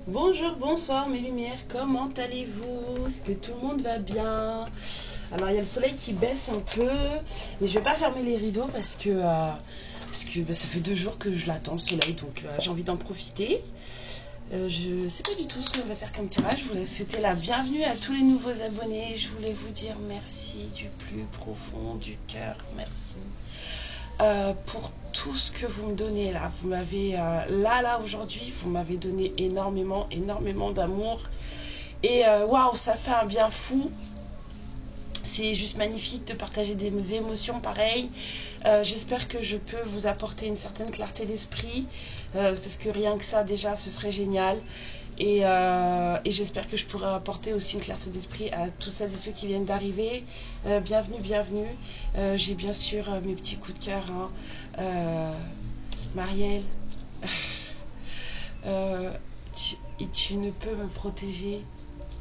Bonjour, bonsoir mes lumières, comment allez-vous? Est-ce que tout le monde va bien? Alors il y a le soleil qui baisse un peu, mais je vais pas fermer les rideaux parce que ça fait 2 jours que je l'attends le soleil, donc j'ai envie d'en profiter. Je sais pas du tout ce qu'on va faire comme tirage. Je voulais souhaiter la bienvenue à tous les nouveaux abonnés. Je voulais vous dire merci du plus profond du cœur, merci. Pour tout ce que vous me donnez là, vous m'avez là aujourd'hui, vous m'avez donné énormément d'amour et waouh, ça fait un bien fou. C'est juste magnifique de partager des émotions pareilles. J'espère que je peux vous apporter une certaine clarté d'esprit parce que rien que ça déjà ce serait génial. Et j'espère que je pourrai apporter aussi une clarté d'esprit à toutes celles et ceux qui viennent d'arriver. Bienvenue. J'ai bien sûr mes petits coups de cœur. Marielle, tu ne peux me protéger,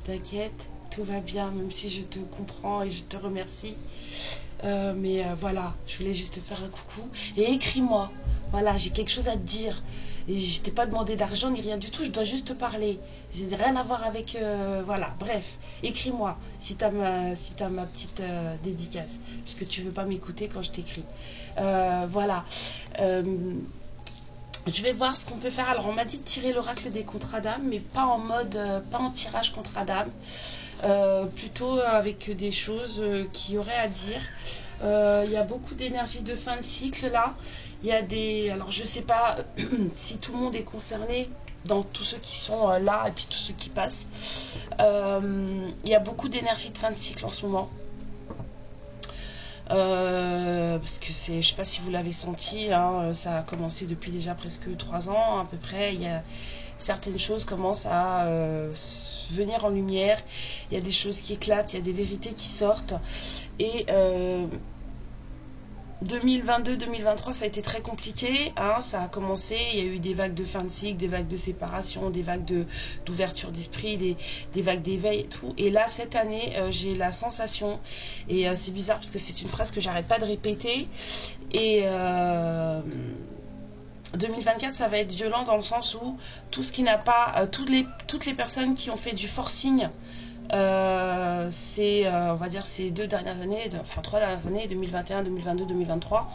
t'inquiète, tout va bien, même si je te comprends et je te remercie. Voilà, je voulais juste te faire un coucou. Et écris-moi, voilà, j'ai quelque chose à te dire. Et je t'ai pas demandé d'argent ni rien du tout, je dois juste te parler. J'ai rien à voir avec... voilà, bref, écris-moi si t'as ma petite dédicace. Puisque tu veux pas m'écouter quand je t'écris. Voilà. Je vais voir ce qu'on peut faire. Alors on m'a dit de tirer l'oracle des contrats d'âme, mais pas en mode, pas en tirage contrat d'âme. Plutôt avec des choses qu'il y aurait à dire. Il y a beaucoup d'énergie de fin de cycle là. Il y a des... Alors je sais pas si tout le monde est concerné dans tous ceux qui sont là et puis tous ceux qui passent. Il y a beaucoup d'énergie de fin de cycle en ce moment. Parce que c'est, je sais pas si vous l'avez senti, hein, ça a commencé depuis déjà presque 3 ans à peu près. Il y a certaines choses commencent à venir en lumière. Il y a des choses qui éclatent, il y a des vérités qui sortent. Et 2022-2023 ça a été très compliqué, hein, ça a commencé, il y a eu des vagues de fin de cycle, des vagues de séparation, des vagues d'ouverture d'esprit, des vagues d'éveil et tout. Et là cette année j'ai la sensation, et c'est bizarre parce que c'est une phrase que j'arrête pas de répéter, et 2024 ça va être violent dans le sens où tout ce qui n'a pas, toutes les personnes qui ont fait du forcing, on va dire ces 3 dernières années, 2021, 2022, 2023,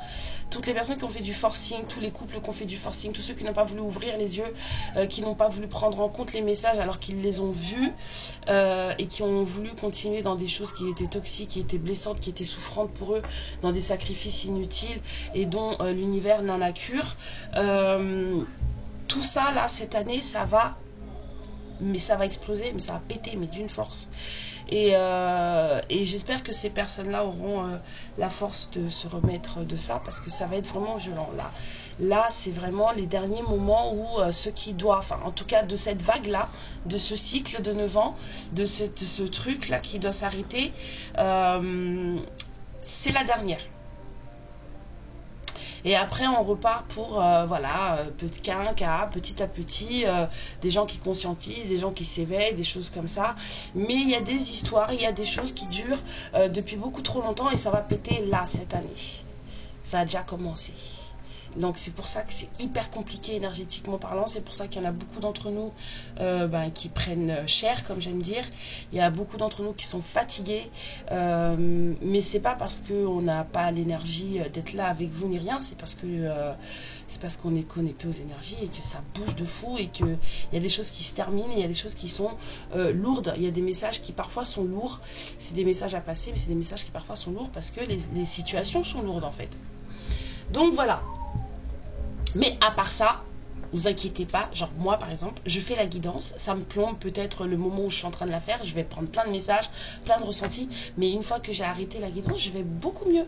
toutes les personnes qui ont fait du forcing, tous les couples qui ont fait du forcing, tous ceux qui n'ont pas voulu ouvrir les yeux, qui n'ont pas voulu prendre en compte les messages alors qu'ils les ont vus, et qui ont voulu continuer dans des choses qui étaient toxiques, qui étaient blessantes, qui étaient souffrantes pour eux, dans des sacrifices inutiles et dont l'univers n'en a cure. Tout ça là cette année ça va exploser, mais ça va péter, mais d'une force. Et j'espère que ces personnes-là auront la force de se remettre de ça, parce que ça va être vraiment violent. Là c'est vraiment les derniers moments où ceux qui doivent, enfin en tout cas de cette vague-là, de ce cycle de 9 ans, de ce truc-là qui doit s'arrêter, c'est la dernière. Et après on repart pour petit à petit, des gens qui conscientisent, des gens qui s'éveillent, des choses comme ça. Mais il y a des histoires, il y a des choses qui durent depuis beaucoup trop longtemps, et ça va péter là cette année. Ça a déjà commencé. Donc c'est pour ça que c'est hyper compliqué énergétiquement parlant. C'est pour ça qu'il y en a beaucoup d'entre nous qui prennent cher, comme j'aime dire. Il y a beaucoup d'entre nous qui sont fatigués, mais c'est pas parce qu'on n'a pas l'énergie d'être là avec vous ni rien. C'est parce qu'on est connecté aux énergies et que ça bouge de fou, et qu'il y a des choses qui se terminent, et il y a des choses qui sont lourdes. Il y a des messages qui parfois sont lourds. C'est des messages à passer, mais c'est des messages qui parfois sont lourds parce que les situations sont lourdes en fait. Donc voilà. Mais à part ça, vous inquiétez pas, genre moi par exemple, je fais la guidance, ça me plombe peut-être le moment où je suis en train de la faire, je vais prendre plein de messages, plein de ressentis, mais une fois que j'ai arrêté la guidance, je vais beaucoup mieux.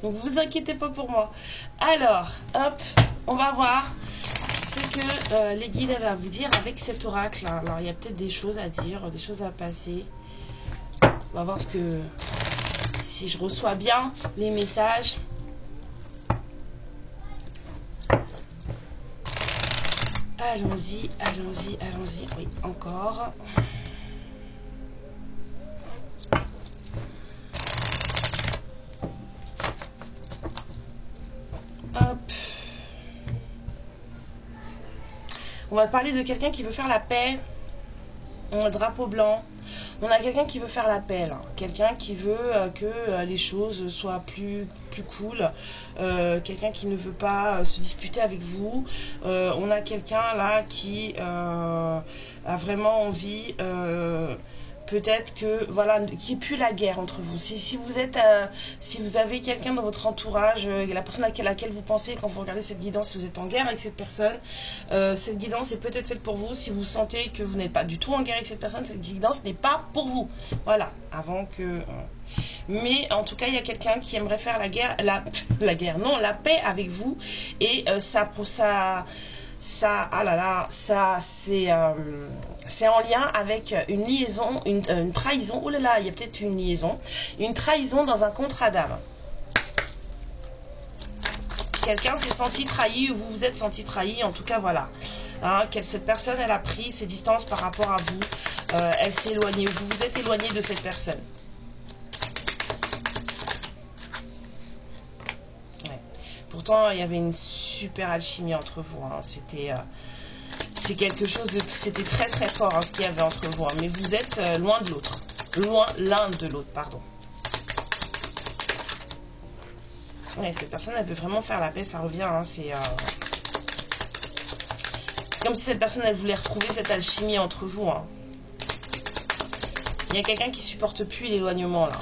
Donc vous inquiétez pas pour moi. Alors, hop, on va voir ce que les guides avaient à vous dire avec cet oracle. Alors il y a peut-être des choses à dire, des choses à passer. On va voir si je reçois bien les messages. Allons-y. Oui, encore. On va parler de quelqu'un qui veut faire la paix. Un drapeau blanc. On a quelqu'un qui veut faire la paix, quelqu'un qui veut que les choses soient plus cool, quelqu'un qui ne veut pas se disputer avec vous. On a quelqu'un là qui a vraiment envie, peut-être que voilà, qu'il n'y ait plus la guerre entre vous. Si vous êtes, si vous avez quelqu'un dans votre entourage, la personne à laquelle vous pensez quand vous regardez cette guidance, si vous êtes en guerre avec cette personne, cette guidance est peut-être faite pour vous. Si vous sentez que vous n'êtes pas du tout en guerre avec cette personne, cette guidance n'est pas pour vous. Voilà, avant que... mais en tout cas, il y a quelqu'un qui aimerait faire la guerre, la paix avec vous, et ah là là, ça c'est en lien avec une liaison, une trahison. Oh là là, il y a peut-être une trahison dans un contrat d'âme. Quelqu'un s'est senti trahi, ou vous vous êtes senti trahi, en tout cas voilà. Hein, cette personne, elle a pris ses distances par rapport à vous, elle s'est éloignée, vous vous êtes éloigné de cette personne. Ouais. Pourtant, il y avait une super alchimie entre vous, hein. C'est quelque chose de... C'était très très fort, hein, ce qu'il y avait entre vous, hein. Mais vous êtes loin de l'autre. Loin l'un de l'autre, pardon. Ouais, cette personne, elle veut vraiment faire la paix, ça revient, hein. C'est comme si cette personne, elle voulait retrouver cette alchimie entre vous, hein. Il y a quelqu'un qui supporte plus l'éloignement, là.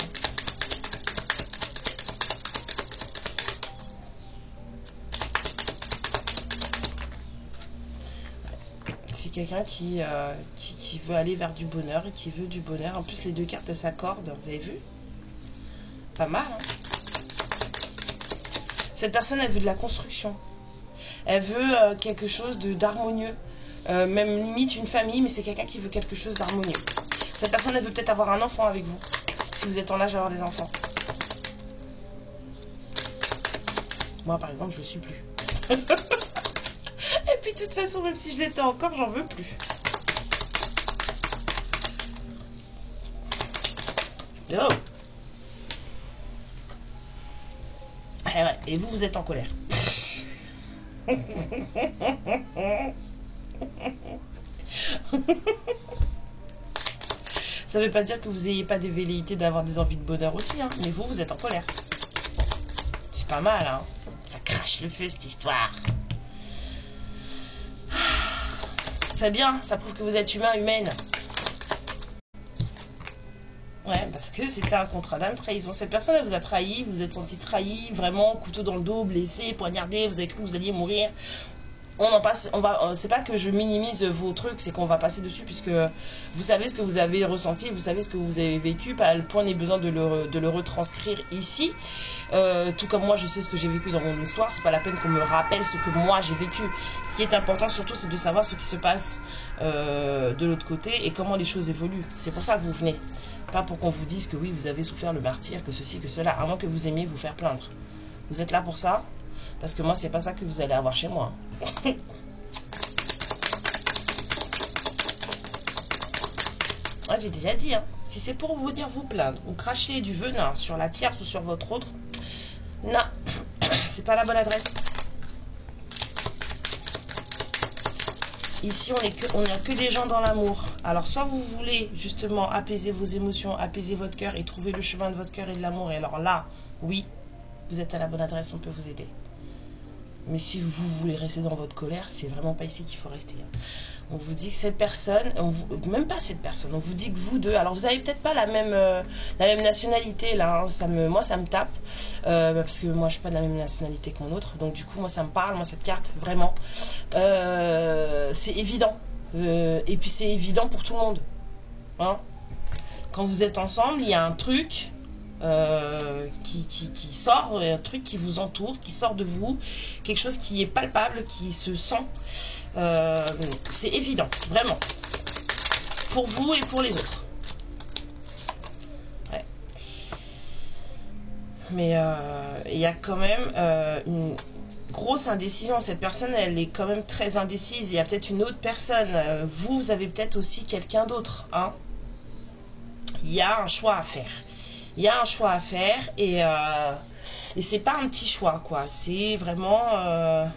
Quelqu'un qui veut aller vers du bonheur et qui veut du bonheur. En plus, les deux cartes, elles s'accordent. Vous avez vu? Pas mal, hein? Cette personne, elle veut de la construction. Elle veut quelque chose d'harmonieux. Même limite une famille, mais c'est quelqu'un qui veut quelque chose d'harmonieux. Cette personne, elle veut peut-être avoir un enfant avec vous. Si vous êtes en âge d'avoir des enfants. Moi, par exemple, je ne suis plus. Et puis de toute façon, même si je l'étais encore, j'en veux plus. Oh. Ouais. Et vous, vous êtes en colère. Ça ne veut pas dire que vous n'ayez pas des velléités d'avoir des envies de bonheur aussi, hein, mais vous, vous êtes en colère. C'est pas mal, hein. Ça crache le feu, cette histoire. C'est bien, ça prouve que vous êtes humain, humaine. Ouais, parce que c'était un contrat d'âme, trahison. Cette personne, elle vous a trahi, vous vous êtes senti trahi, vraiment, couteau dans le dos, blessé, poignardé, vous avez cru que vous alliez mourir. C'est pas que je minimise vos trucs, c'est qu'on va passer dessus, puisque vous savez ce que vous avez ressenti, vous savez ce que vous avez vécu, pas le point n'est besoin de le retranscrire ici. Tout comme moi, je sais ce que j'ai vécu dans mon histoire, c'est pas la peine qu'on me rappelle ce que moi j'ai vécu. Ce qui est important surtout, c'est de savoir ce qui se passe de l'autre côté et comment les choses évoluent. C'est pour ça que vous venez, pas pour qu'on vous dise que oui, vous avez souffert le martyre, que ceci, que cela, à moins que vous aimiez vous faire plaindre. Vous êtes là pour ça? Parce que moi, c'est pas ça que vous allez avoir chez moi. Ouais, j'ai déjà dit, hein. Si c'est pour vous dire vous plaindre ou cracher du venin sur la tierce ou sur votre autre, non, c'est pas la bonne adresse. Ici, on n'a que des gens dans l'amour. Alors, soit vous voulez justement apaiser vos émotions, apaiser votre cœur et trouver le chemin de votre cœur et de l'amour. Et alors là, oui, vous êtes à la bonne adresse, on peut vous aider. Mais si vous voulez rester dans votre colère, c'est vraiment pas ici qu'il faut rester. On vous dit que cette personne, même pas cette personne, on vous dit que vous deux, alors vous avez peut-être pas la même nationalité là, hein, moi ça me tape, parce que moi je suis pas de la même nationalité que mon autre, donc du coup moi ça me parle, moi cette carte, vraiment, c'est évident, et puis c'est évident pour tout le monde, hein. Quand vous êtes ensemble, il y a un truc qui sort, un truc qui vous entoure, qui sort de vous, quelque chose qui est palpable, qui se sent, c'est évident, vraiment, pour vous et pour les autres. Ouais. Mais il y a quand même une grosse indécision. Cette personne, elle est quand même très indécise. Il y a peut-être une autre personne, vous avez peut-être aussi quelqu'un d'autre, hein. Il y a un choix à faire. Il y a un choix à faire et c'est pas un petit choix, quoi. C'est vraiment...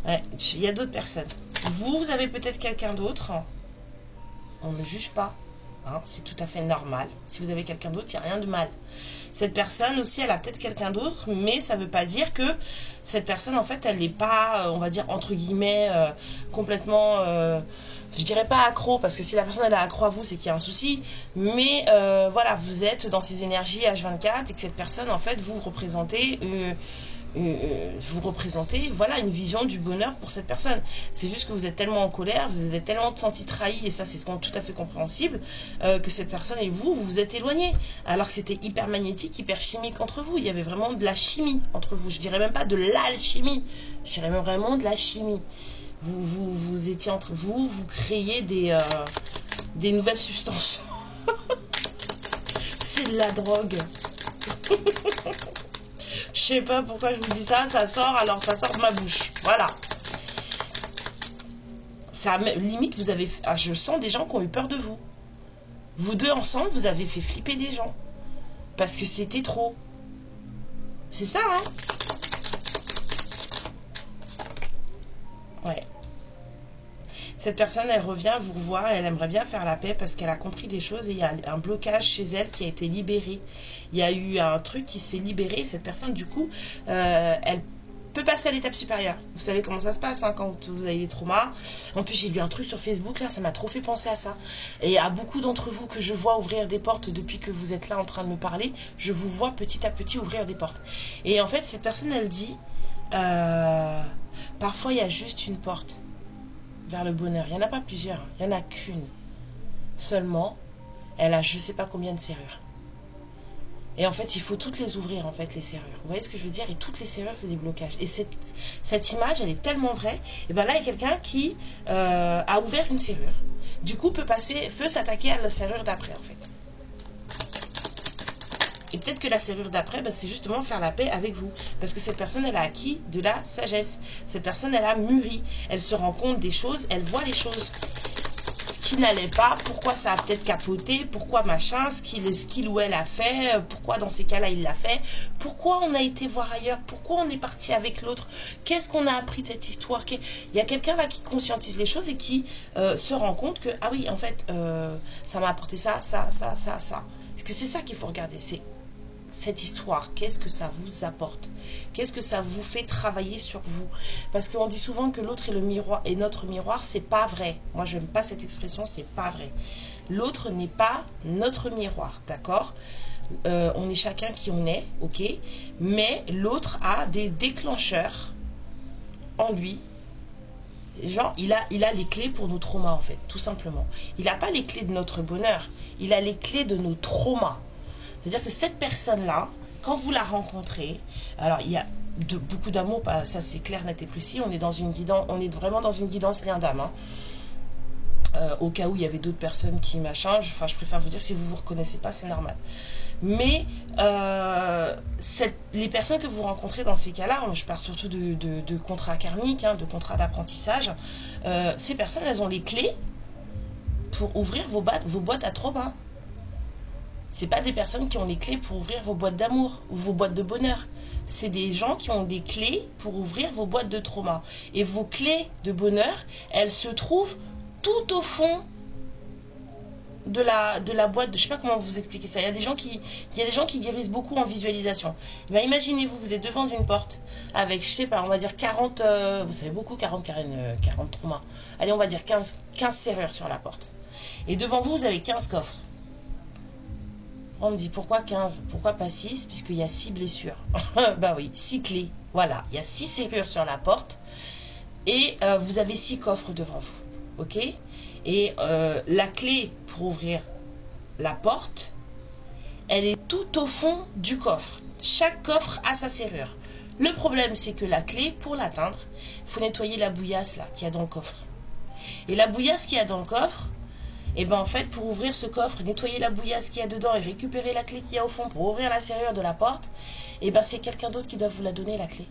Ouais, il y a d'autres personnes. Vous avez peut-être quelqu'un d'autre. On ne juge pas. Hein, c'est tout à fait normal. Si vous avez quelqu'un d'autre, il n'y a rien de mal. Cette personne aussi, elle a peut-être quelqu'un d'autre, mais ça ne veut pas dire que cette personne, en fait, elle n'est pas, on va dire, entre guillemets, complètement, je dirais pas accro, parce que si la personne elle est accro à vous, c'est qu'il y a un souci, mais voilà, vous êtes dans ces énergies H24 et que cette personne, en fait, vous représentez voilà une vision du bonheur pour cette personne. C'est juste que vous êtes tellement en colère, vous êtes tellement senti trahi, et ça c'est tout à fait compréhensible, que cette personne et vous vous êtes éloignés, alors que c'était hyper magnétique, hyper chimique entre vous. Il y avait vraiment de la chimie entre vous. Je dirais même pas de l'alchimie, je dirais même vraiment de la chimie. Vous étiez entre vous, vous créiez des nouvelles substances. C'est de la drogue. Je sais pas pourquoi je vous dis ça, ça sort, alors ça sort de ma bouche. Voilà. Ça, limite, vous avez... Ah, je sens des gens qui ont eu peur de vous. Vous deux ensemble, vous avez fait flipper des gens. Parce que c'était trop. C'est ça, hein? Ouais. Cette personne, elle revient vous revoir, elle aimerait bien faire la paix parce qu'elle a compris des choses et il y a un blocage chez elle qui a été libéré. Il y a eu un truc qui s'est libéré et cette personne, du coup, elle peut passer à l'étape supérieure. Vous savez comment ça se passe hein, quand vous avez des traumas. En plus, j'ai lu un truc sur Facebook, là, ça m'a trop fait penser à ça. Et à beaucoup d'entre vous que je vois ouvrir des portes depuis que vous êtes là en train de me parler, je vous vois petit à petit ouvrir des portes. Et en fait, cette personne, elle dit, parfois, il y a juste une porte vers le bonheur. Il n'y en a pas plusieurs, il n'y en a qu'une. Seulement, elle a je sais pas combien de serrures. Et en fait, il faut toutes les ouvrir, en fait, les serrures. Vous voyez ce que je veux dire? Et toutes les serrures, c'est des blocages. Et cette image, elle est tellement vraie. Et bien là, il y a quelqu'un qui a ouvert une serrure. Du coup, peut s'attaquer à la serrure d'après, en fait. Et peut-être que la serrure d'après, ben, c'est justement faire la paix avec vous. Parce que cette personne, elle a acquis de la sagesse. Cette personne, elle a mûri. Elle se rend compte des choses, elle voit les choses. Ce qui n'allait pas, pourquoi ça a peut-être capoté, pourquoi machin, ce qu'il ou elle a fait, pourquoi dans ces cas-là il l'a fait, pourquoi on a été voir ailleurs, pourquoi on est parti avec l'autre, qu'est-ce qu'on a appris de cette histoire. Il y a quelqu'un là qui conscientise les choses et qui se rend compte que, ah oui, en fait, ça m'a apporté ça. Parce que c'est ça qu'il faut regarder, c'est cette histoire, qu'est-ce que ça vous apporte? Qu'est-ce que ça vous fait travailler sur vous? Parce qu'on dit souvent que l'autre est le miroir et notre miroir, c'est pas vrai. Moi, je n'aime pas cette expression, c'est pas vrai. L'autre n'est pas notre miroir, d'accord? On est chacun qui on est, ok? Mais l'autre a des déclencheurs en lui. Genre, il a les clés pour nos traumas, en fait, tout simplement. Il n'a pas les clés de notre bonheur, il a les clés de nos traumas. C'est-à-dire que cette personne-là, quand vous la rencontrez, alors il y a beaucoup d'amour, ça c'est clair, net et précis, on est vraiment dans une guidance lien d'âme. Hein. Au cas où il y avait d'autres personnes qui machin, je préfère vous dire, si vous ne vous reconnaissez pas, c'est normal. Mais les personnes que vous rencontrez dans ces cas-là, je parle surtout de contrats karmiques, hein, de contrats d'apprentissage, ces personnes, elles ont les clés pour ouvrir vos boîtes à trauma. C'est pas des personnes qui ont les clés pour ouvrir vos boîtes d'amour ou vos boîtes de bonheur. C'est des gens qui ont des clés pour ouvrir vos boîtes de trauma. Et vos clés de bonheur, elles se trouvent tout au fond de la boîte. Je sais pas comment vous expliquer ça. Il y a des gens qui guérissent beaucoup en visualisation. Et bien, imaginez-vous, vous êtes devant d'une porte avec, je sais pas, on va dire 40, vous savez beaucoup, 40 traumas. Allez, on va dire 15 serrures sur la porte. Et devant vous, vous avez 15 coffres. On me dit pourquoi 15, pourquoi pas 6, puisqu'il y a 6 blessures. Bah oui, 6 clés. Voilà, il y a 6 serrures sur la porte et vous avez 6 coffres devant vous. Ok? Et la clé pour ouvrir la porte, elle est tout au fond du coffre. Chaque coffre a sa serrure. Le problème, c'est que la clé, pour l'atteindre, il faut nettoyer la bouillasse là qu'il y a dans le coffre. Et la bouillasse qu'il y a dans le coffre, et bien en fait, pour ouvrir ce coffre, nettoyer la bouillasse qu'il y a dedans et récupérer la clé qu'il y a au fond pour ouvrir la serrure de la porte, et bien c'est quelqu'un d'autre qui doit vous la donner, la clé.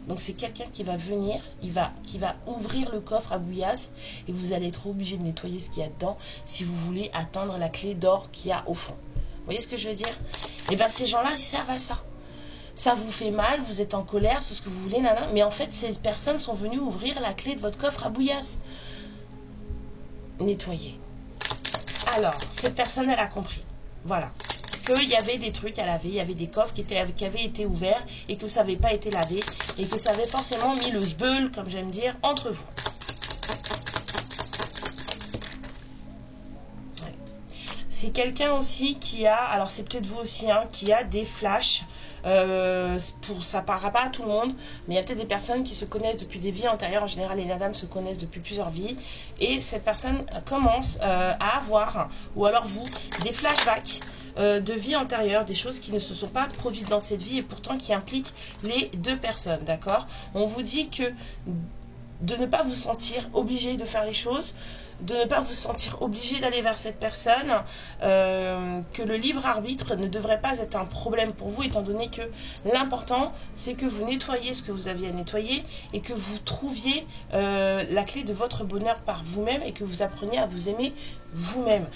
Donc c'est quelqu'un qui va venir, qui va ouvrir le coffre à bouillasse et vous allez être obligé de nettoyer ce qu'il y a dedans si vous voulez atteindre la clé d'or qu'il y a au fond. Vous voyez ce que je veux dire? Et bien ces gens-là, ils servent à ça. ça vous fait mal, vous êtes en colère, c'est ce que vous voulez, nana. Mais en fait, ces personnes sont venues ouvrir la clé de votre coffre à bouillasse. Nettoyer. Alors, cette personne, elle a compris. Voilà. Qu'il y avait des trucs à laver, il y avait des coffres qui avaient été ouverts et que ça n'avait pas été lavé et que ça avait forcément mis le sbeul, comme j'aime dire, entre vous. Ouais. C'est quelqu'un aussi qui a, alors c'est peut-être vous aussi, hein, qui a des flashs. Ça parlera pas à tout le monde, mais il y a peut-être des personnes qui se connaissent depuis des vies antérieures. En général, les dames se connaissent depuis plusieurs vies, et cette personne commence à avoir, ou alors vous, des flashbacks de vie antérieure, des choses qui ne se sont pas produites dans cette vie et pourtant qui impliquent les deux personnes, d'accord? On vous dit que de ne pas vous sentir obligé de faire les choses, de ne pas vous sentir obligé d'aller vers cette personne, que le libre arbitre ne devrait pas être un problème pour vous, étant donné que l'important c'est que vous nettoyiez ce que vous aviez à nettoyer et que vous trouviez la clé de votre bonheur par vous-même et que vous appreniez à vous aimer vous-même.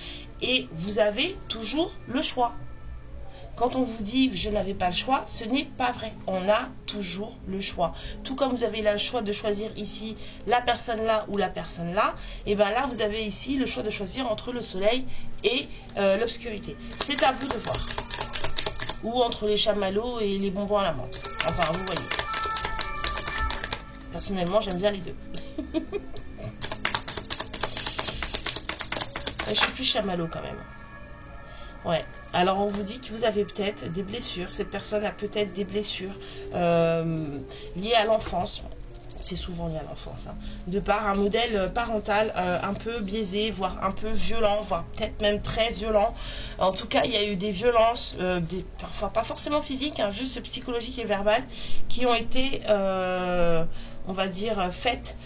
Et vous avez toujours le choix. Quand on vous dit je n'avais pas le choix, ce n'est pas vrai. On a toujours le choix. Tout comme vous avez le choix de choisir ici la personne là ou la personne là, et bien là vous avez ici le choix de choisir entre le soleil et l'obscurité. C'est à vous de voir. Ou entre les chamallows et les bonbons à la menthe. Enfin, vous voyez. Personnellement, j'aime bien les deux. Je suis plus chamallow quand même. Ouais, alors on vous dit que vous avez peut-être des blessures. Cette personne a peut-être des blessures liées à l'enfance. C'est souvent lié à l'enfance, hein. De par un modèle parental un peu biaisé, voire un peu violent, voire peut-être même très violent. En tout cas, il y a eu des violences, parfois pas forcément physiques, hein, juste psychologiques et verbales, qui ont été, on va dire, faites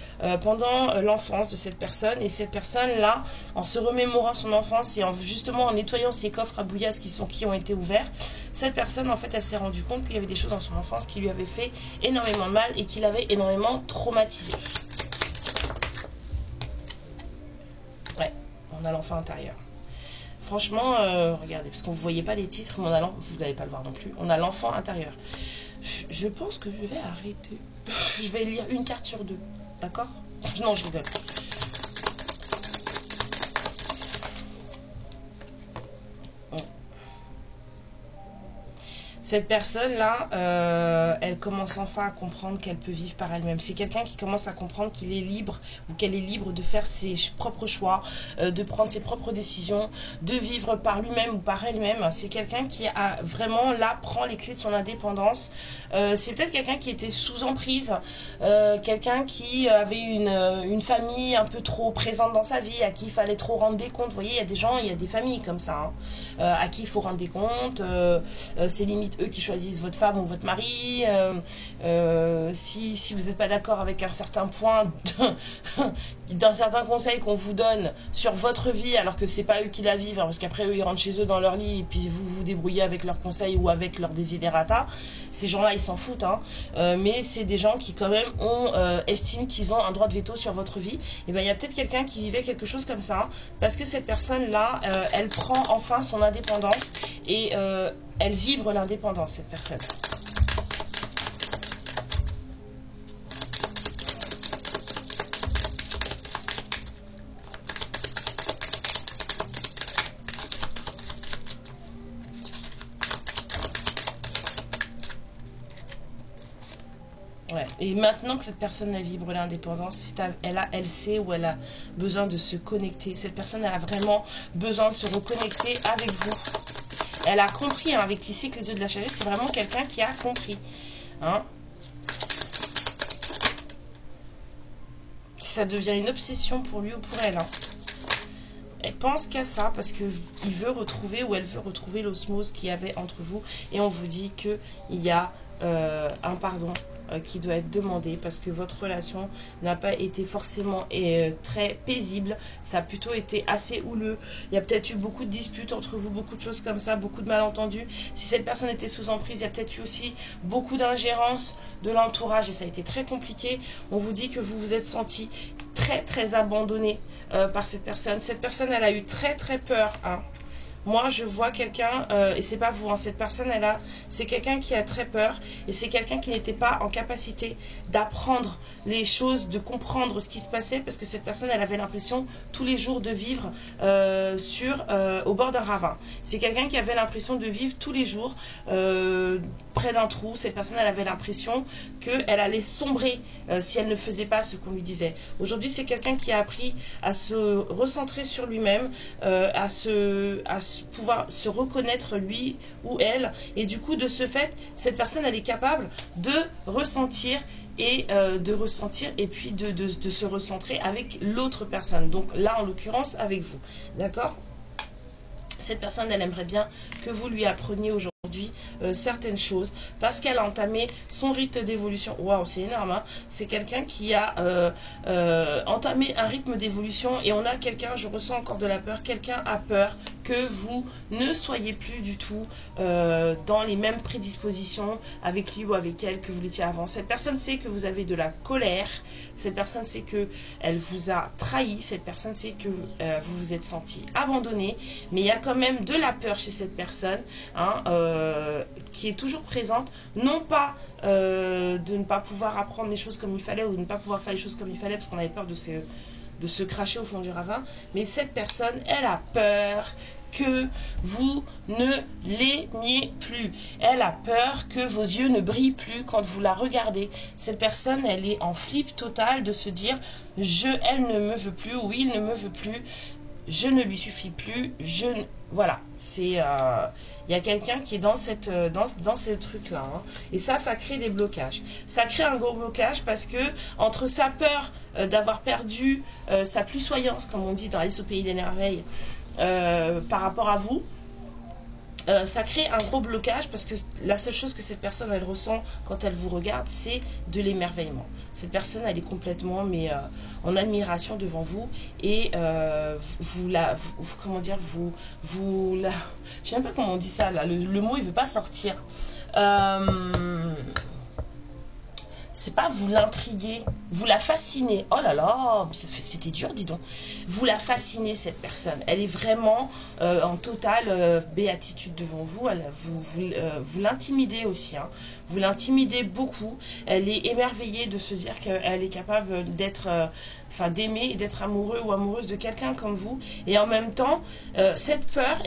pendant l'enfance de cette personne. Et cette personne-là, en se remémorant son enfance et justement en nettoyant ses coffres à bouillasse qui ont été ouverts, cette personne, en fait, elle s'est rendue compte qu'il y avait des choses dans son enfance qui lui avaient fait énormément mal et qui l'avaient énormément traumatisé. Ouais, on a l'enfant intérieur. Franchement, regardez, parce qu'on ne voyait pas les titres, mais vous n'allez pas le voir non plus. On a l'enfant intérieur. Je pense que je vais arrêter. Je vais lire une carte sur deux. D'accord? Non, je rigole. Cette personne-là, elle commence enfin à comprendre qu'elle peut vivre par elle-même. C'est quelqu'un qui commence à comprendre qu'il est libre ou qu'elle est libre de faire ses propres choix, de prendre ses propres décisions, de vivre par lui-même ou par elle-même. C'est quelqu'un qui a vraiment, là, prend les clés de son indépendance. C'est peut-être quelqu'un qui était sous emprise, quelqu'un qui avait une famille un peu trop présente dans sa vie, à qui il fallait trop rendre des comptes. Vous voyez, il y a des gens, il y a des familles comme ça, hein, à qui il faut rendre des comptes. C'est limite eux qui choisissent votre femme ou votre mari. Si vous n'êtes pas d'accord avec un certain point d'un certain conseil qu'on vous donne sur votre vie, alors que c'est pas eux qui la vivent, hein, parce qu'après eux ils rentrent chez eux dans leur lit et puis vous vous débrouillez avec leurs conseils ou avec leurs desiderata. Ces gens-là ils s'en foutent, hein. Mais c'est des gens qui quand même estiment qu'ils ont un droit de veto sur votre vie. Et bien il y a peut-être quelqu'un qui vivait quelque chose comme ça, parce que cette personne-là, elle prend enfin son indépendance et elle vibre l'indépendance, cette personne. Ouais. Et maintenant que cette personne elle vibre l'indépendance, elle sait où elle a besoin de se connecter. Cette personne elle a vraiment besoin de se reconnecter avec vous. Elle a compris, hein, avec ici que les yeux de la sagesse, c'est vraiment quelqu'un qui a compris. Hein. Ça devient une obsession pour lui ou pour elle. Hein. Elle pense qu'à ça parce qu'il veut retrouver ou elle veut retrouver l'osmose qu'il y avait entre vous. Et on vous dit qu'il y a un pardon qui doit être demandé parce que votre relation n'a pas été forcément très paisible, ça a plutôt été assez houleux. Il y a peut-être eu beaucoup de disputes entre vous, beaucoup de choses comme ça, beaucoup de malentendus. Si cette personne était sous emprise, il y a peut-être eu aussi beaucoup d'ingérence de l'entourage et ça a été très compliqué. On vous dit que vous vous êtes senti très très abandonné par cette personne. Cette personne elle a eu très très peur, hein. moi je vois quelqu'un, et c'est pas vous, hein, cette personne c'est quelqu'un qui a très peur, et c'est quelqu'un qui n'était pas en capacité d'apprendre les choses, de comprendre ce qui se passait, parce que cette personne elle avait l'impression tous les jours de vivre au bord d'un ravin. C'est quelqu'un qui avait l'impression de vivre tous les jours près d'un trou. Cette personne elle avait l'impression qu'elle allait sombrer si elle ne faisait pas ce qu'on lui disait. Aujourd'hui c'est quelqu'un qui a appris à se recentrer sur lui-même, à pouvoir se reconnaître lui ou elle, et du coup de ce fait cette personne elle est capable de ressentir et puis de se recentrer avec l'autre personne, donc là en l'occurrence avec vous, d'accord. Cette personne elle aimerait bien que vous lui appreniez aujourd'hui certaines choses, parce qu'elle a entamé son rythme d'évolution. Waouh, c'est énorme, hein. C'est quelqu'un qui a entamé un rythme d'évolution, et on a quelqu'un, je ressens encore de la peur, quelqu'un a peur que vous ne soyez plus du tout dans les mêmes prédispositions avec lui ou avec elle que vous l'étiez avant. Cette personne sait que vous avez de la colère, cette personne sait que elle vous a trahi, cette personne sait que vous vous êtes senti abandonné, mais il y a quand même de la peur chez cette personne, hein, qui est toujours présente, non pas de ne pas pouvoir apprendre les choses comme il fallait, ou de ne pas pouvoir faire les choses comme il fallait parce qu'on avait peur de se cracher au fond du ravin, mais cette personne elle a peur que vous ne l'aimiez plus. Elle a peur que vos yeux ne brillent plus quand vous la regardez. Cette personne, elle est en flip total de se dire elle ne me veut plus, ou il ne me veut plus, je ne lui suffis plus, voilà, il y a quelqu'un qui est dans ce truc là, hein. Et ça crée des blocages, ça crée un gros blocage, parce que entre sa peur d'avoir perdu sa plusvoyance, comme on dit dans Alice au pays des merveilles, par rapport à vous, ça crée un gros blocage, parce que la seule chose que cette personne elle ressent quand elle vous regarde, c'est de l'émerveillement. Cette personne elle est complètement en admiration devant vous, et comment dire, je sais même pas comment on dit ça là, le mot il veut pas sortir. C'est pas vous l'intriguer, vous la fascinez. Oh là là, c'était dur, dis donc. Vous la fascinez, cette personne. Elle est vraiment en totale béatitude devant vous. Vous l'intimidez aussi, hein. Vous l'intimidez beaucoup. Elle est émerveillée de se dire qu'elle est capable d'aimer et d'être amoureux ou amoureuse de quelqu'un comme vous. Et en même temps, cette peur,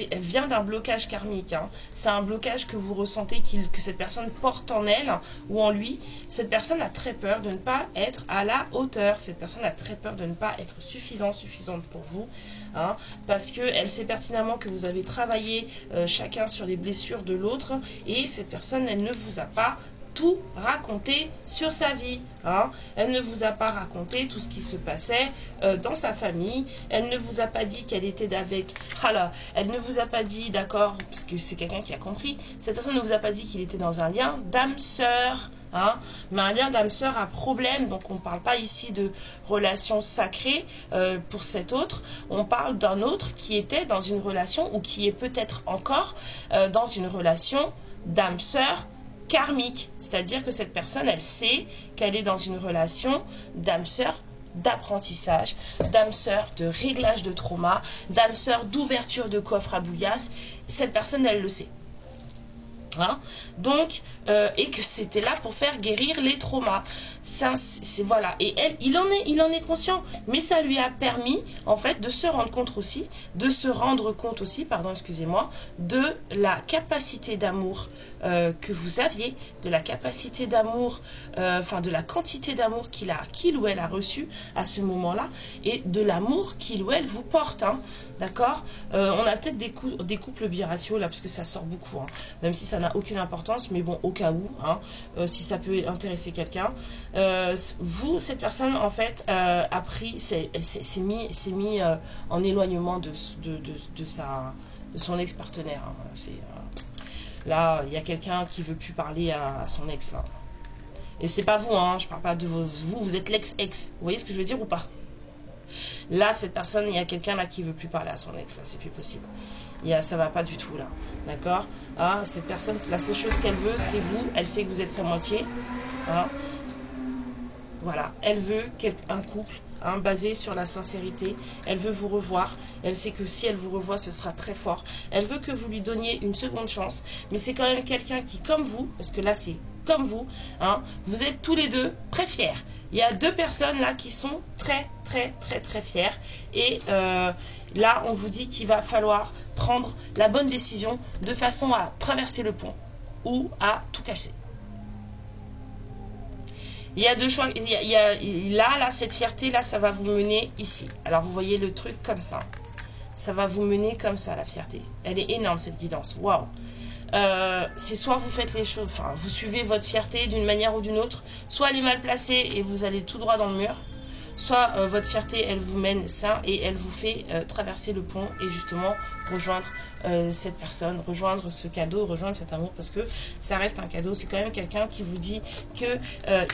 elle vient d'un blocage karmique, hein. C'est un blocage que vous ressentez que cette personne porte en elle ou en lui. Cette personne a très peur de ne pas être à la hauteur. Cette personne a très peur de ne pas être suffisante pour vous, hein, parce qu'elle sait pertinemment que vous avez travaillé chacun sur les blessures de l'autre, et cette personne elle ne vous a pas tout raconté sur sa vie, hein. Elle ne vous a pas raconté tout ce qui se passait dans sa famille. Elle ne vous a pas dit qu'elle était elle ne vous a pas dit, d'accord, parce que c'est quelqu'un qui a compris, cette personne ne vous a pas dit qu'il était dans un lien d'âme sœur, hein, mais un lien d'âme sœur à problème. Donc on ne parle pas ici de relation sacrée pour cet autre, on parle d'un autre qui était dans une relation, ou qui est peut-être encore dans une relation d'âme sœur karmique, c'est-à-dire que cette personne elle sait qu'elle est dans une relation d'âme sœur d'apprentissage, d'âme sœur de réglage de trauma, d'âme sœur d'ouverture de coffre à bouillasse. Cette personne elle le sait, hein. Donc et que c'était là pour faire guérir les traumas. Voilà, et il en est conscient, mais ça lui a permis en fait de se rendre compte aussi, de la capacité d'amour que vous aviez, de la capacité d'amour, de la quantité d'amour qu'il ou elle a reçu à ce moment-là, et de l'amour qu'il ou elle vous porte, hein. D'accord. On a peut-être des couples biratios là, parce que ça sort beaucoup, hein, même si ça n'a aucune importance, mais bon, au cas où, hein, si ça peut intéresser quelqu'un. Cette personne en fait a pris, s'est mis en éloignement de son ex-partenaire, hein. Là, il y a quelqu'un qui veut plus parler à son ex là. Et c'est pas vous, hein, je parle pas de vous êtes l'ex-ex. Vous voyez ce que je veux dire ou pas? Là, cette personne, il y a quelqu'un là qui veut plus parler à son ex, là, c'est plus possible. Ça va pas du tout là, d'accord, hein. Cette personne, la seule chose qu'elle veut, c'est vous. Elle sait que vous êtes sa moitié, hein. Voilà, elle veut un couple hein, basée sur la sincérité. Elle veut vous revoir. Elle sait que si elle vous revoit, ce sera très fort. Elle veut que vous lui donniez une seconde chance. Mais c'est quand même quelqu'un qui, comme vous, parce que là c'est comme vous, hein, vous êtes tous les deux très fiers. Il y a deux personnes là qui sont très fières. Et là, on vous dit qu'il va falloir prendre la bonne décision de façon à traverser le pont ou à tout casser. Il y a deux choix. Là, cette fierté, là, ça va vous mener ici. Alors, vous voyez le truc comme ça. Ça va vous mener comme ça, la fierté. Elle est énorme, cette guidance. Waouh! C'est soit vous faites les choses, enfin, vous suivez votre fierté d'une manière ou d'une autre, soit elle est mal placée et vous allez tout droit dans le mur, soit votre fierté, elle vous mène ça et elle vous fait traverser le pont et justement rejoindre cette personne, rejoindre ce cadeau, rejoindre cet amour, parce que ça reste un cadeau. C'est quand même quelqu'un qui vous dit que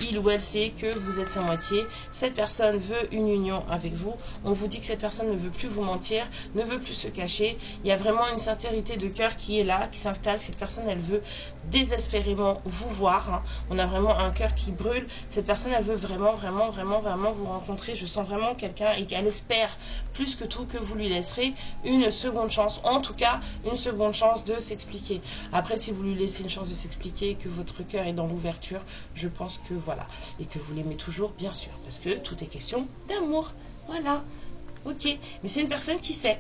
il ou elle sait que vous êtes sa moitié. Cette personne veut une union avec vous. On vous dit que cette personne ne veut plus vous mentir, ne veut plus se cacher. Il y a vraiment une sincérité de cœur qui est là, qui s'installe. Cette personne, elle veut désespérément vous voir, hein. On a vraiment un cœur qui brûle. Cette personne, elle veut vraiment vous rencontrer. Je sens vraiment quelqu'un et qu'elle espère plus que tout que vous lui laisserez une seconde chance, en tout cas une seconde chance de s'expliquer. Après, si vous lui laissez une chance de s'expliquer et que votre cœur est dans l'ouverture, je pense que voilà, et que vous l'aimez toujours, bien sûr, parce que tout est question d'amour. Voilà, ok, mais c'est une personne qui sait.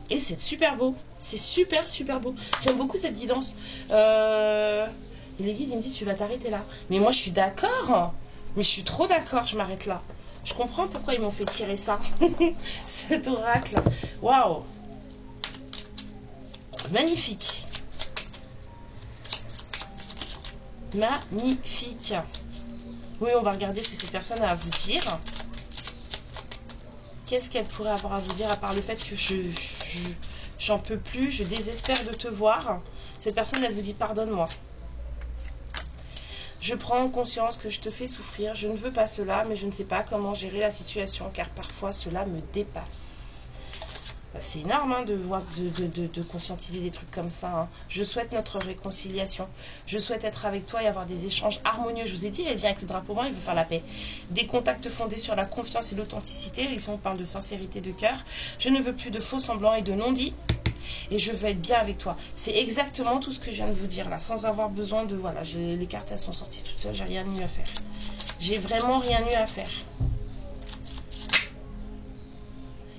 Et c'est super beau, c'est super beau. J'aime beaucoup cette guidance. Les guides, ils me disent tu vas t'arrêter là. Mais moi je suis d'accord, mais je suis trop d'accord, je m'arrête là. Je comprends pourquoi ils m'ont fait tirer ça. Cet oracle. Waouh. Magnifique. Magnifique. Oui, on va regarder ce que cette personne a à vous dire. Qu'est-ce qu'elle pourrait avoir à vous dire à part le fait que j'en peux plus, je désespère de te voir. Cette personne, elle vous dit pardonne-moi. Je prends conscience que je te fais souffrir, je ne veux pas cela, mais je ne sais pas comment gérer la situation, car parfois cela me dépasse. C'est énorme hein, de conscientiser des trucs comme ça. Hein. Je souhaite notre réconciliation. Je souhaite être avec toi et avoir des échanges harmonieux. Je vous ai dit, elle vient avec le drapeau blanc, il veut faire la paix. Des contacts fondés sur la confiance et l'authenticité. Ici, on parle de sincérité de cœur. Je ne veux plus de faux semblants et de non-dits. Et je veux être bien avec toi. C'est exactement tout ce que je viens de vous dire là, sans avoir besoin de... Voilà, les cartes, elles sont sorties toutes seules, j'ai rien eu à faire. J'ai vraiment rien eu à faire.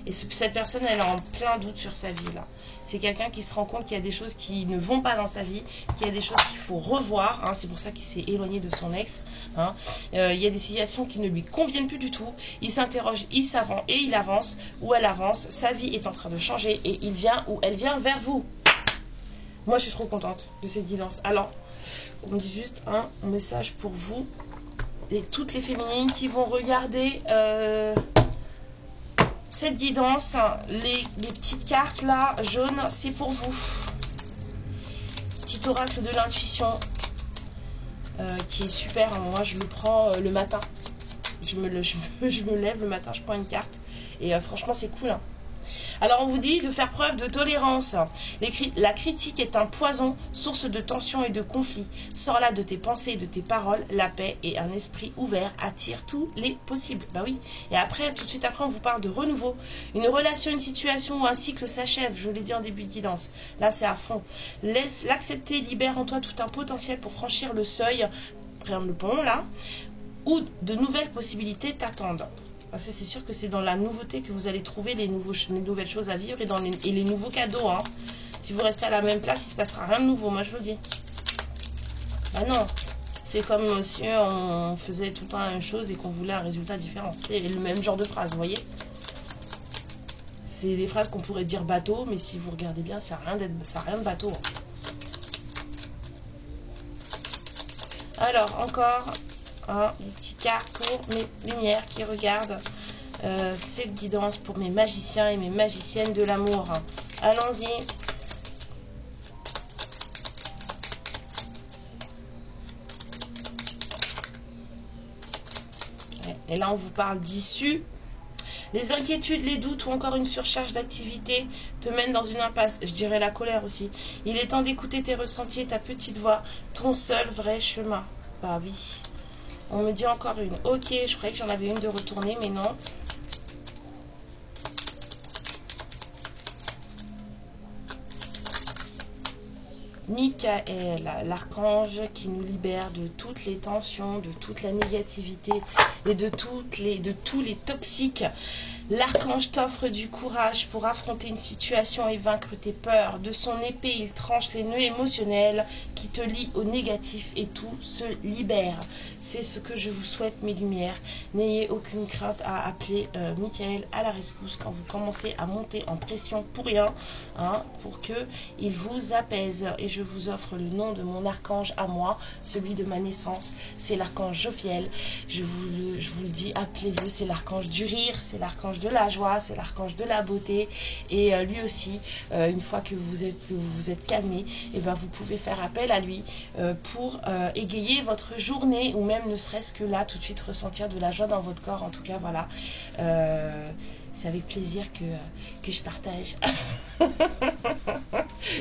Et cette personne, elle est en plein doute sur sa vie là. C'est quelqu'un qui se rend compte qu'il y a des choses qui ne vont pas dans sa vie, qu'il y a des choses qu'il faut revoir. Hein. C'est pour ça qu'il s'est éloigné de son ex. Hein. Il y a des situations qui ne lui conviennent plus du tout. Il s'interroge, il s'avance et il avance ou elle avance. Sa vie est en train de changer et il vient ou elle vient vers vous. Moi, je suis trop contente de cette guidance. Alors, on me dit juste un message pour vous et toutes les féminines qui vont regarder... cette guidance, les petites cartes là, jaunes, c'est pour vous. Petit oracle de l'intuition qui est super. Moi, je le prends le matin. Je me lève le matin, je prends une carte. Et franchement, c'est cool. Hein. Alors, on vous dit de faire preuve de tolérance. La critique est un poison, source de tension et de conflit. Sors-la de tes pensées et de tes paroles. La paix et un esprit ouvert attirent tous les possibles. Bah oui. Et après, tout de suite après, on vous parle de renouveau. Une relation, une situation ou un cycle s'achève. Je l'ai dit en début de guidance. Là, c'est à fond. Laisse l'accepter, libère en toi tout un potentiel pour franchir le seuil. Regarde le pont, là. Où de nouvelles possibilités t'attendent. Parce que c'est sûr que c'est dans la nouveauté que vous allez trouver les nouvelles choses à vivre et les nouveaux cadeaux. Hein. Si vous restez à la même place, il ne se passera rien de nouveau, moi je vous le dis. Bah non, c'est comme si on faisait tout le temps la même chose et qu'on voulait un résultat différent. C'est le même genre de phrase, vous voyez. C'est des phrases qu'on pourrait dire bateau, mais si vous regardez bien, ça n'a rien de bateau. Hein. Alors, encore... des petites cartes pour mes lumières qui regardent cette guidance pour mes magiciens et mes magiciennes de l'amour. Allons-y. Et là, on vous parle d'issue. Les inquiétudes, les doutes ou encore une surcharge d'activité te mènent dans une impasse. Je dirais la colère aussi. Il est temps d'écouter tes ressentis et ta petite voix, ton seul vrai chemin. Bah oui. On me dit encore une. Ok, je croyais que j'en avais une de retournée, mais non. Michael, l'archange qui nous libère de toutes les tensions, de toute la négativité et de tous les toxiques. L'archange t'offre du courage pour affronter une situation et vaincre tes peurs. De son épée, il tranche les nœuds émotionnels qui te lient au négatif et tout se libère. C'est ce que je vous souhaite, mes lumières. N'ayez aucune crainte à appeler Michael à la rescousse quand vous commencez à monter en pression pour rien, hein, pour qu'il vous apaise. Et je vous offre le nom de mon archange à moi, celui de ma naissance. C'est l'archange Jophiel. Je vous le dis, appelez-le. C'est l'archange du rire, c'est l'archange de la joie, c'est l'archange de la beauté. Et lui aussi, une fois que vous êtes calmé, et ben vous pouvez faire appel à lui pour égayer votre journée, ou même ne serait-ce que là, tout de suite ressentir de la joie dans votre corps. En tout cas, voilà. C'est avec plaisir que je partage.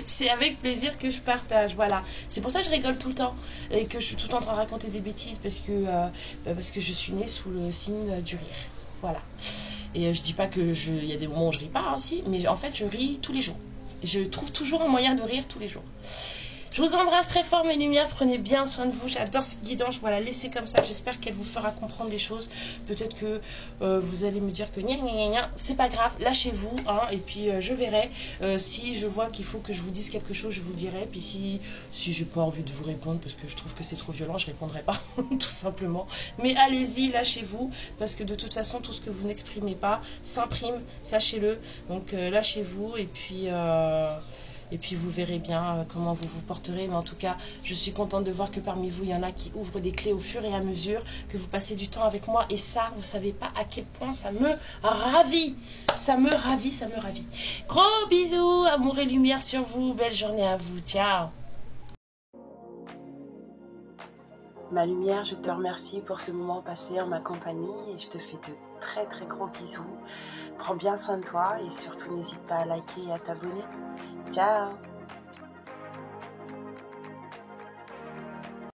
C'est avec plaisir que je partage, voilà. C'est pour ça que je rigole tout le temps et que je suis tout le temps en train de raconter des bêtises, parce que je suis née sous le signe du rire. Voilà. Et je dis pas que il y a des moments où je ris pas, hein, si, mais en fait je ris tous les jours. Je trouve toujours un moyen de rire tous les jours. Je vous embrasse très fort, mes lumières. Prenez bien soin de vous. J'adore cette guidance. Je vais la laisser comme ça. J'espère qu'elle vous fera comprendre des choses. Peut-être que vous allez me dire que gna gna gna gna. C'est pas grave. Lâchez-vous. Hein, et puis je verrai. Si je vois qu'il faut que je vous dise quelque chose, je vous dirai. Puis si j'ai pas envie de vous répondre parce que je trouve que c'est trop violent, je répondrai pas. Tout simplement. Mais allez-y, lâchez-vous. Parce que de toute façon, tout ce que vous n'exprimez pas s'imprime. Sachez-le. Donc lâchez-vous. Et puis vous verrez bien comment vous vous porterez. Mais en tout cas, je suis contente de voir que parmi vous, il y en a qui ouvrent des clés au fur et à mesure, que vous passez du temps avec moi. Et ça, vous ne savez pas à quel point ça me ravit. Ça me ravit, ça me ravit. Gros bisous, amour et lumière sur vous. Belle journée à vous. Ciao. Ma lumière, je te remercie pour ce moment passé en ma compagnie. Et je te fais de très très gros bisous. Prends bien soin de toi et surtout n'hésite pas à liker et à t'abonner. Ciao.